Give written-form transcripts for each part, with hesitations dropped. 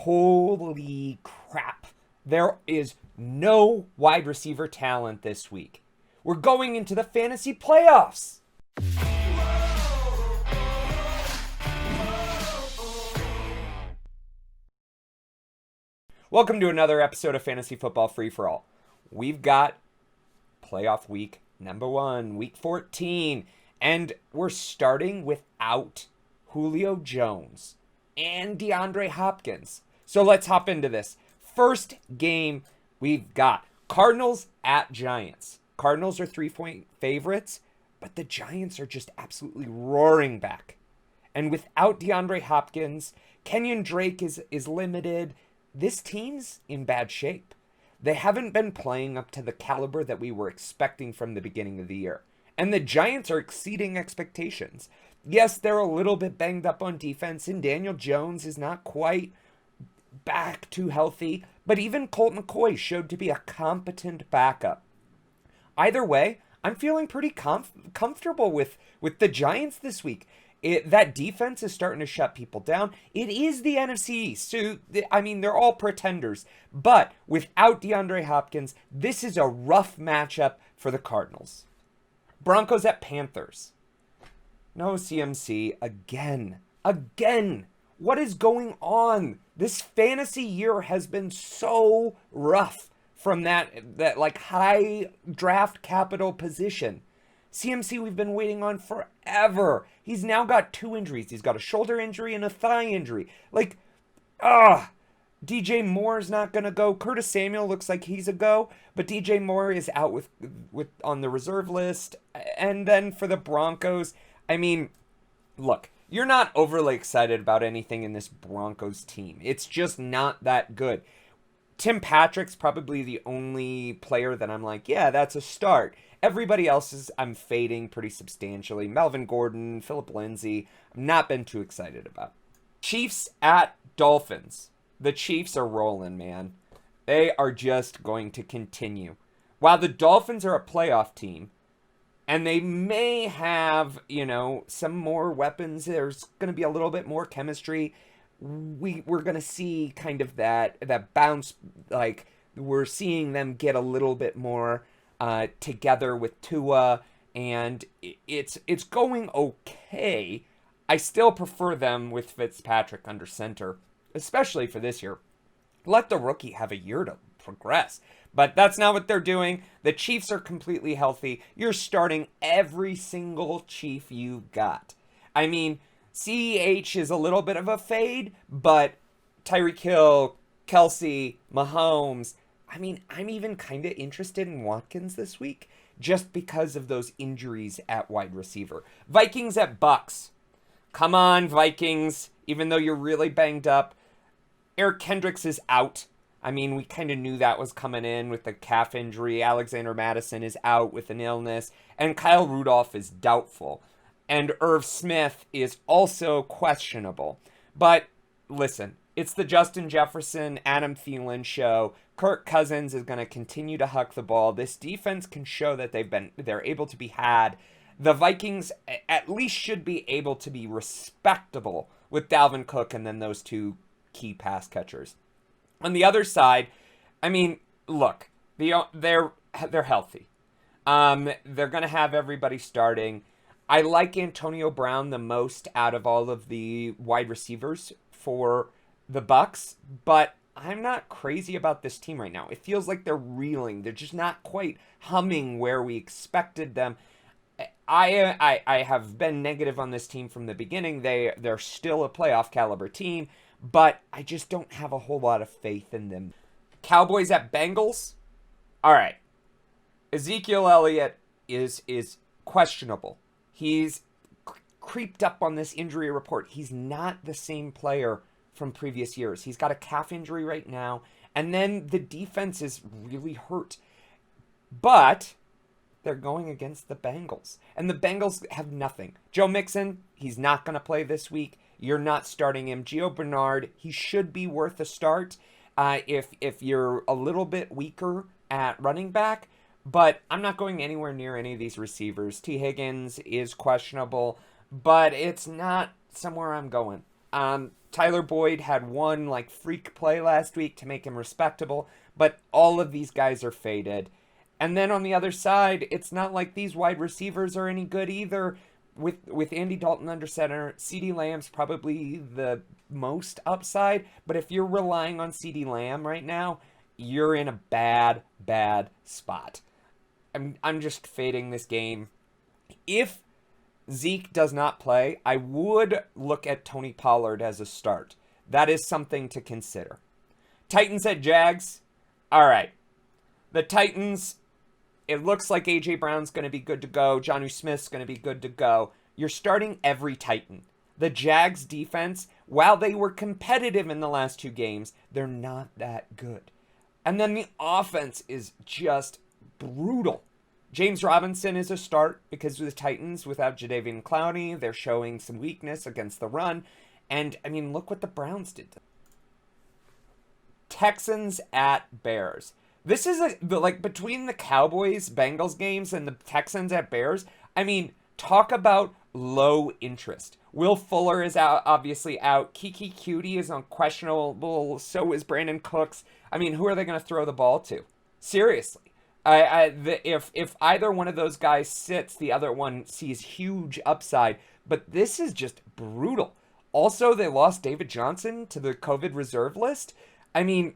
Holy crap. There is no wide receiver talent this week. We're going into the fantasy playoffs. Welcome to another episode of Fantasy Football Free for All. We've got playoff week number 1, week 14, and we're starting without Julio Jones and Deandre Hopkins. So let's hop into this. First game we've got Cardinals at Giants. Cardinals are 3-point favorites, but the Giants are just absolutely roaring back. And without DeAndre Hopkins, Kenyon Drake is limited. This team's in bad shape. They haven't been playing up to the caliber that we were expecting from the beginning of the year. And the Giants are exceeding expectations. Yes, they're a little bit banged up on defense, and Daniel Jones is not quite back to healthy, but even Colt McCoy showed to be a competent backup. Either way, I'm feeling pretty comfortable with the Giants this week. That defense is starting to shut people down. It is the NFC East, so they're all pretenders. But without DeAndre Hopkins, this is a rough matchup for the Cardinals. Broncos at Panthers. No CMC again. What is going on? This fantasy year has been so rough from that like high draft capital position. CMC we've been waiting on forever. He's now got 2 injuries. He's got a shoulder injury and a thigh injury. DJ Moore's not going to go. Curtis Samuel looks like he's a go, but DJ Moore is out with on the reserve list. And then for the Broncos, look, you're not overly excited about anything in this Broncos team. It's just not that good. Tim Patrick's probably the only player that I'm like, yeah, that's a start. Everybody else I'm fading pretty substantially. Melvin Gordon, Phillip Lindsay, I've not been too excited about. Chiefs at Dolphins. The Chiefs are rolling, man. They are just going to continue. While the Dolphins are a playoff team, and they may have, some more weapons, there's going to be a little bit more chemistry. We're going to see kind of that bounce, like we're seeing them get a little bit more together with Tua, and it's going okay. I still prefer them with Fitzpatrick under center, especially for this year. Let the rookie have a year to progress. But that's not what they're doing. The Chiefs are completely healthy. You're starting every single Chief you got. CEH is a little bit of a fade, but Tyreek Hill, Kelsey, Mahomes, I'm even kind of interested in Watkins this week just because of those injuries at wide receiver. Vikings at Bucks. Come on, Vikings. Even though you're really banged up, Eric Kendricks is out. We kind of knew that was coming in with the calf injury. Alexander Madison is out with an illness. And Kyle Rudolph is doubtful. And Irv Smith is also questionable. But listen, it's the Justin Jefferson, Adam Thielen show. Kirk Cousins is going to continue to huck the ball. This defense can show that they're able to be had. The Vikings at least should be able to be respectable with Dalvin Cook and then those 2 key pass catchers. On the other side, look, they're healthy. They're going to have everybody starting. I like Antonio Brown the most out of all of the wide receivers for the Bucks, but I'm not crazy about this team right now. It feels like they're reeling. They're just not quite humming where we expected them. I have been negative on this team from the beginning. They're still a playoff caliber team, but I just don't have a whole lot of faith in them. Cowboys at Bengals. All right. Ezekiel Elliott is questionable. He's creeped up on this injury report. He's not the same player from previous years. He's got a calf injury right now, and then the defense is really hurt. But they're going against the Bengals, and the Bengals have nothing. Joe Mixon, he's not going to play this week. You're not starting him. Gio Bernard, he should be worth a start if you're a little bit weaker at running back. But I'm not going anywhere near any of these receivers. T. Higgins is questionable, but it's not somewhere I'm going. Tyler Boyd had one like freak play last week to make him respectable, but all of these guys are faded. And then on the other side, it's not like these wide receivers are any good either. With Andy Dalton under center, CeeDee Lamb's probably the most upside, but if you're relying on CeeDee Lamb right now, you're in a bad spot. I'm just fading this game. If Zeke does not play, I would look at Tony Pollard as a start. That is something to consider. Titans at Jags. All right. The Titans, it looks like A.J. Brown's going to be good to go. Jonnu Smith's going to be good to go. You're starting every Titan. The Jags defense, while they were competitive in the last 2 games, they're not that good. And then the offense is just brutal. James Robinson is a start because of the Titans without Jadeveon Clowney. They're showing some weakness against the run. And, I mean, look what the Browns did. Texans at Bears. This is like between the Cowboys Bengals games and the Texans at Bears. I mean, talk about low interest. Will Fuller is out, obviously out. Kiki Cutie is unquestionable. So is Brandon Cooks. I mean, who are they going to throw the ball to? Seriously. If either one of those guys sits, the other one sees huge upside. But this is just brutal. Also, they lost David Johnson to the COVID reserve list. I mean,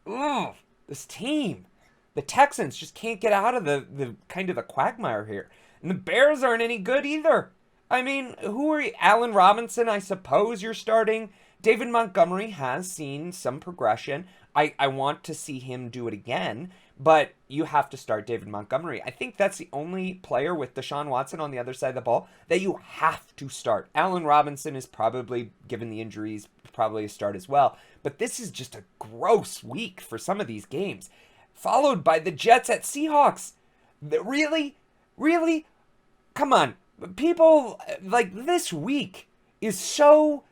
this team, the Texans just can't get out of the kind of the quagmire here. And the Bears aren't any good either. I mean, who are you? Allen Robinson, I suppose you're starting. David Montgomery has seen some progression. I want to see him do it again, but you have to start David Montgomery. I think that's the only player with Deshaun Watson on the other side of the ball that you have to start. Allen Robinson is probably, given the injuries, probably a start as well. But this is just a gross week for some of these games. Followed by the Jets at Seahawks. Really? Really? Come on. People, like, this week is so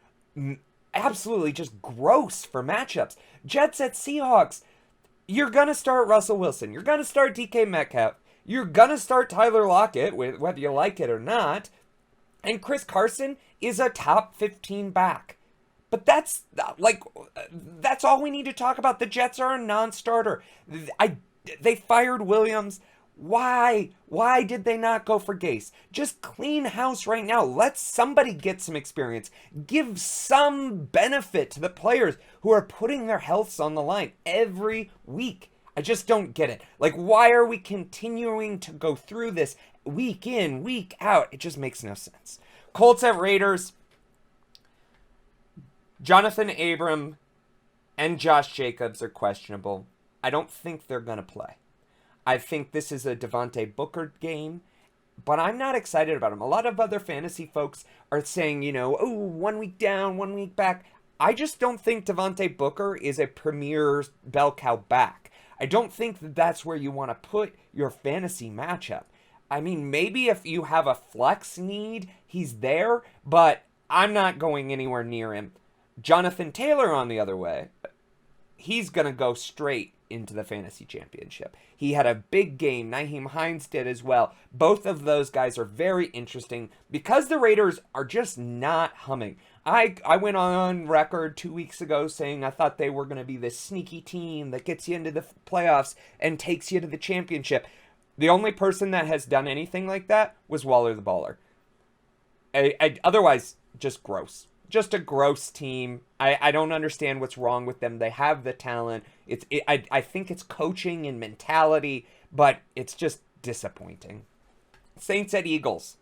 absolutely just gross for matchups. Jets at Seahawks. You're going to start Russell Wilson. You're going to start DK Metcalf. You're going to start Tyler Lockett, whether you like it or not. And Chris Carson is a top 15 back. But that's all we need to talk about. The Jets are a non-starter. They fired Williams. Why? Why did they not go for Gase? Just clean house right now. Let somebody get some experience. Give some benefit to the players who are putting their healths on the line every week. I just don't get it. Like, why are we continuing to go through this week in, week out? It just makes no sense. Colts at Raiders. Jonathan Abram and Josh Jacobs are questionable. I don't think they're going to play. I think this is a Devontae Booker game, but I'm not excited about him. A lot of other fantasy folks are saying, 1 week down, 1 week back. I just don't think Devontae Booker is a premier bell cow back. I don't think that's where you want to put your fantasy matchup. I mean, maybe if you have a flex need, he's there, but I'm not going anywhere near him. Jonathan Taylor, on the other way, he's going to go straight into the fantasy championship. He had a big game. Nyheim Hines did as well. Both of those guys are very interesting because the Raiders are just not humming. I went on record 2 weeks ago saying I thought they were going to be this sneaky team that gets you into the playoffs and takes you to the championship. The only person that has done anything like that was Waller the Baller. Otherwise, just gross. Just a gross team. I don't understand what's wrong with them. They have the talent. I think it's coaching and mentality, but it's just disappointing. Saints at Eagles.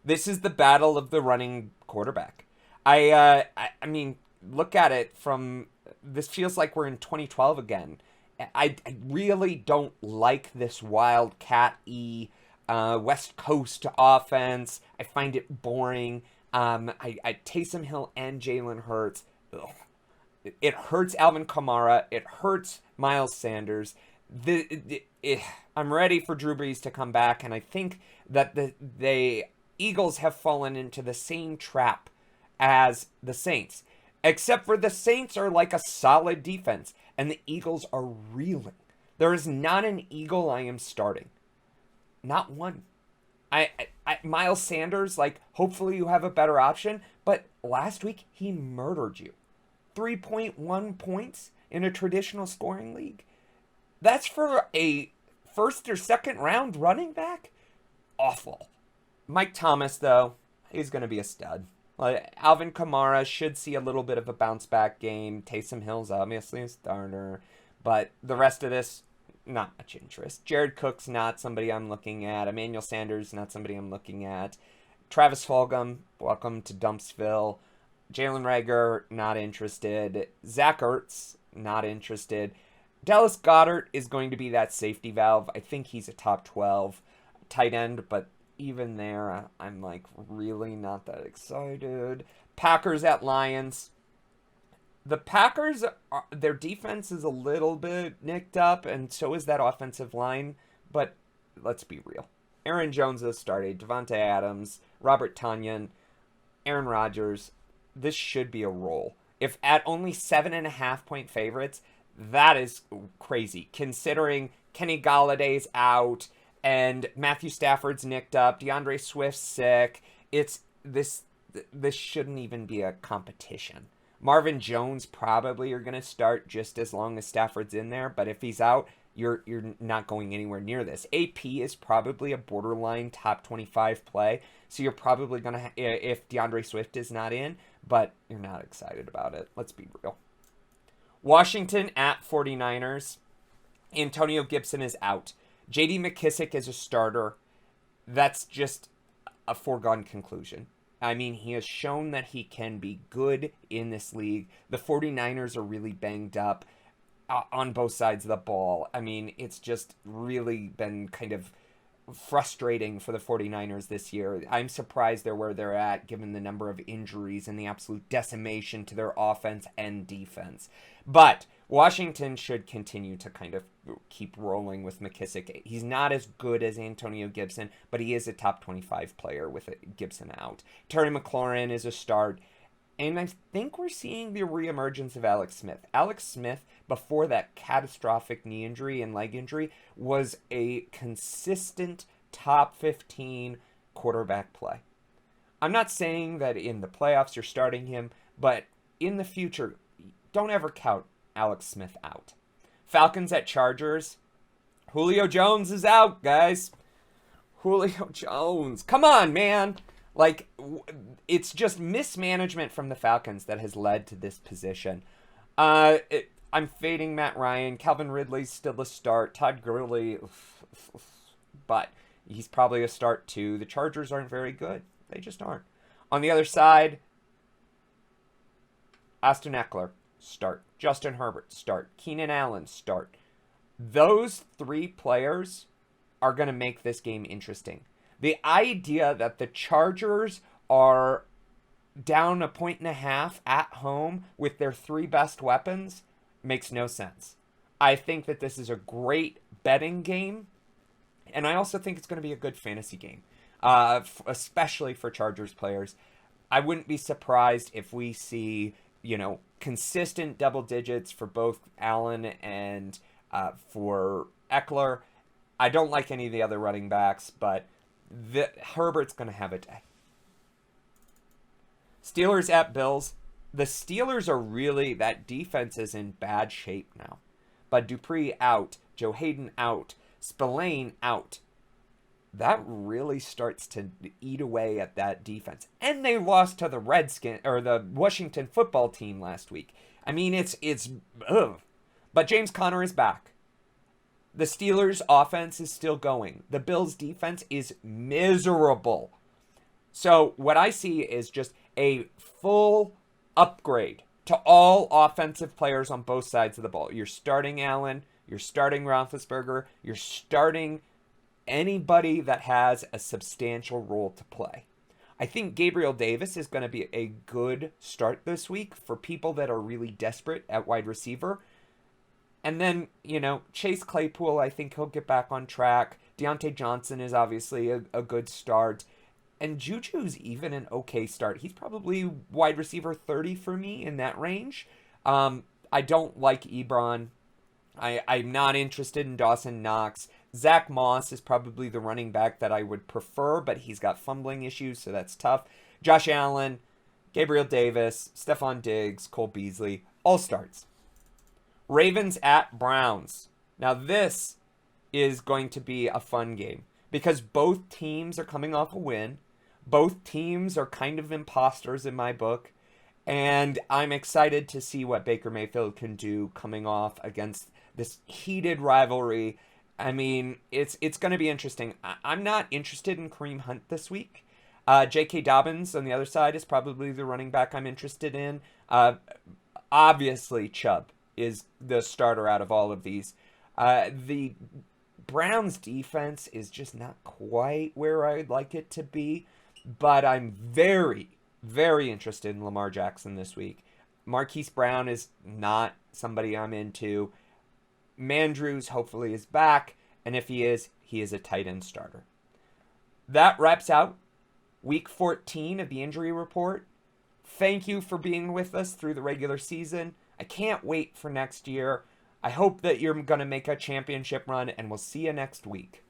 This is the battle of the running quarterback. I mean, look at it from... This feels like we're in 2012 again. I really don't like this wildcat-y West Coast offense. I find it boring. Taysom Hill and Jalen Hurts. Ugh. It hurts Alvin Kamara. It hurts Miles Sanders. I'm ready for Drew Brees to come back, and I think that the Eagles have fallen into the same trap as the Saints. Except for the Saints are like a solid defense, and the Eagles are reeling. There is not an Eagle I am starting. Not one. Miles Sanders, like, hopefully you have a better option. But last week, he murdered you. 3.1 points in a traditional scoring league. That's for a first or second round running back? Awful. Mike Thomas, though, he's going to be a stud. Alvin Kamara should see a little bit of a bounce back game. Taysom Hill's obviously a starter. But the rest of this, not much interest. Jared Cook's not somebody I'm looking at. Emmanuel Sanders, not somebody I'm looking at. Travis Fulgham, welcome to Dumpsville. Jalen Reagor, not interested. Zach Ertz, not interested. Dallas Goedert is going to be that safety valve. I think he's a top 12 tight end, but even there, I'm like really not that excited. Packers at Lions. The Packers, their defense is a little bit nicked up, and so is that offensive line. But let's be real. Aaron Jones has started. Devontae Adams, Robert Tonyan, Aaron Rodgers. This should be a roll. If at only 7.5-point favorites, that is crazy. Considering Kenny Galladay's out and Matthew Stafford's nicked up, DeAndre Swift's sick. This shouldn't even be a competition. Marvin Jones probably are going to start just as long as Stafford's in there, but if he's out, you're not going anywhere near this. AP is probably a borderline top 25 play, so you're probably going to, if DeAndre Swift is not in, but you're not excited about it. Let's be real. Washington at 49ers. Antonio Gibson is out. J.D. McKissick is a starter. That's just a foregone conclusion. I mean, he has shown that he can be good in this league. The 49ers are really banged up on both sides of the ball. I mean, it's just really been kind of frustrating for the 49ers this year. I'm surprised they're where they're at, given the number of injuries and the absolute decimation to their offense and defense. But Washington should continue to kind of keep rolling with McKissick. He's not as good as Antonio Gibson, but he is a top 25 player with Gibson out. Terry McLaurin is a start. And I think we're seeing the reemergence of Alex Smith. Alex Smith, before that catastrophic knee injury and leg injury, was a consistent top 15 quarterback play. I'm not saying that in the playoffs you're starting him, but in the future, don't ever count Alex Smith out. Falcons at Chargers. Julio Jones is out, guys. Julio Jones. Come on, man. Like, it's just mismanagement from the Falcons that has led to this position. I'm fading Matt Ryan. Calvin Ridley's still a start. Todd Gurley, but he's probably a start too. The Chargers aren't very good. They just aren't. On the other side, Austin Eckler, start. Justin Herbert, start. Keenan Allen, start. Those three players are going to make this game interesting. The idea that the Chargers are down 1.5 points at home with their three best weapons makes no sense. I think that this is a great betting game, and I also think it's going to be a good fantasy game, especially for Chargers players. I wouldn't be surprised if we see, consistent double digits for both Allen and for Eckler. I don't like any of the other running backs, but Herbert's going to have a day. Steelers at Bills. The Steelers are really, that defense is in bad shape now. Bud Dupree out. Joe Hayden out. Spillane out. That really starts to eat away at that defense. And they lost to the the Washington football team last week. I mean, it's ugh. But James Conner is back. The Steelers' offense is still going. The Bills' defense is miserable. So what I see is just a full upgrade to all offensive players on both sides of the ball. You're starting Allen. You're starting Roethlisberger. You're starting anybody that has a substantial role to play. I think Gabriel Davis is going to be a good start this week for people that are really desperate at wide receiver. And then, Chase Claypool, I think he'll get back on track. Deontay Johnson is obviously a good start. And Juju's even an okay start. He's probably wide receiver 30 for me in that range. I don't like Ebron. I'm not interested in Dawson Knox. Zach Moss is probably the running back that I would prefer, but he's got fumbling issues, so that's tough. Josh Allen, Gabriel Davis, Stephon Diggs, Cole Beasley, all starts. Ravens at Browns. Now this is going to be a fun game because both teams are coming off a win. Both teams are kind of imposters in my book. And I'm excited to see what Baker Mayfield can do coming off against this heated rivalry. I mean, it's going to be interesting. I'm not interested in Kareem Hunt this week. J.K. Dobbins on the other side is probably the running back I'm interested in. Obviously, Chubb is the starter out of all of these. The Browns defense is just not quite where I'd like it to be, but I'm very, very interested in Lamar Jackson this week. Marquise Brown is not somebody I'm into. Mandrews hopefully is back, and if he is a tight end starter. That wraps out week 14 of the injury report. Thank you for being with us through the regular season. I can't wait for next year. I hope that you're going to make a championship run, and we'll see you next week.